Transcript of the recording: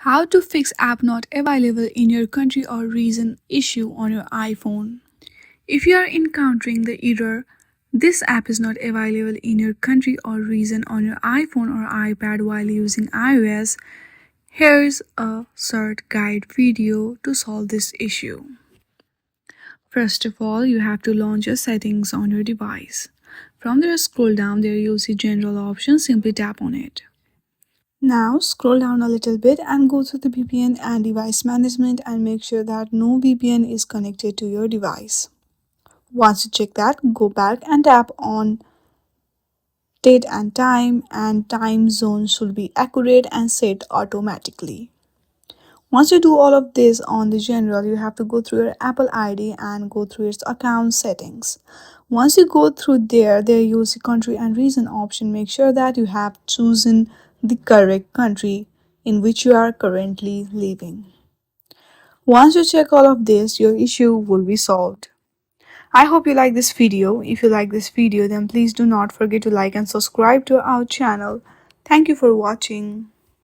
How to fix app not available in your country or region issue on your iPhone. If you are encountering the error, this app is not available in your country or region on your iPhone or iPad while using iOS, here's a short guide video to solve this issue. First of all, you have to launch your settings on your device. From there, scroll down, there you'll see general options, simply tap on it. Now scroll down a little bit and go to the VPN and device management and make sure that no VPN is connected to your device. Once you check that, go back and tap on date and time zone should be accurate and set automatically. Once you do all of this on the general, you have to go through your Apple ID and go through its account settings. Once you go through there you see country and region option. Make sure that you have chosen the correct country in which you are currently living. Once you check all of this, your issue will be solved. I hope you like this video. If you like this video, then please do not forget to like and subscribe to our channel. Thank you for watching.